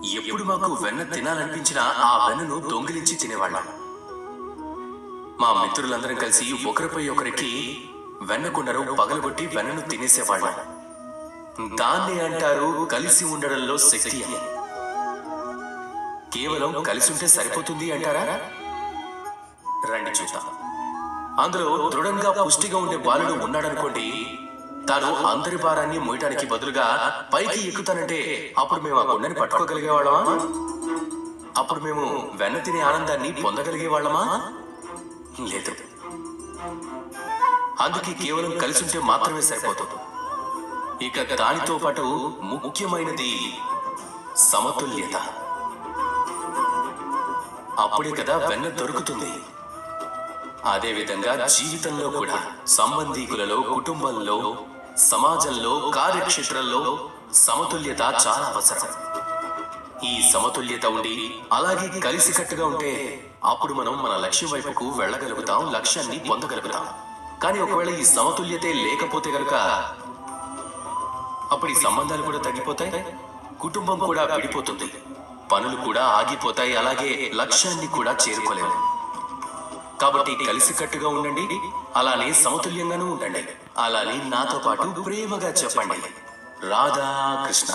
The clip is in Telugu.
ఎప్పుడు మాకు వెన్న తినాలనిపించినా ఆ వెన్నను దొంగిలించి తినేవాళ్ళం. మా మిత్రులందరం కలిసి ఒకరిపై ఒకరికి వెన్న కుండను పగలగొట్టి వెన్నను తినేసేవాళ్ళం. దాన్ని అంటారు కలిసి ఉండడంలో శక్తి అని. కేవలం కలిసి ఉంటే సరిపోతుంది అంటారా? రండి చూద్దాం. అందులో దృఢంగా పుష్టిగా ఉండే బాలుడు ఉన్నాడనుకోండి, తాను అందరి భారాన్ని మోయటానికి బదులుగా పైకి ఎక్కుతానంటే అప్పుడు మేము ఆ కొండని పట్టుకోగలిగేవాళ్ళమా? అప్పుడు మేము వెన్న తినే ఆనందాన్ని పొందగలిగేవాళ్ళమా? లేదు. అందుకే కేవలం కలిసి ఉంటే మాత్రమే సరిపోతుంది. ఇక దానితో పాటు ముఖ్యమైనది సమతుల్యత. అప్పుడే కదా వెన్న దొరుకుతుంది. అదేవిధంగా జీవితంలో కూడా సంబంధీకులలో, కుటుంబంలో, సమాజంలో, కార్యక్షేత్రంలో సమతుల్యత చాలా అవసరం. ఈ సమతుల్యత ఉండి అలాగే కలిసికట్టుగా ఉంటే అప్పుడు మనం మన లక్ష్యం వైపుకు వెళ్ళగలుగుతాం, లక్ష్యాన్ని పొందగలుగుతాం. కానీ ఒకవేళ ఈ సమతుల్యతే లేకపోతే గనుక అప్పుడు ఈ సంబంధాలు కూడా తగ్గిపోతాయి, కుటుంబం కూడా విడిపోతుంది, పనులు కూడా ఆగిపోతాయి, అలాగే లక్ష్యాన్ని కూడా చేరుకోలేము. కాబట్టి కలిసికట్టుగా ఉండండి, అలానే సమతుల్యంగానూ ఉండండి. అలానే నాతో పాటు ప్రేమగా చెప్పండి, రాధా కృష్ణ.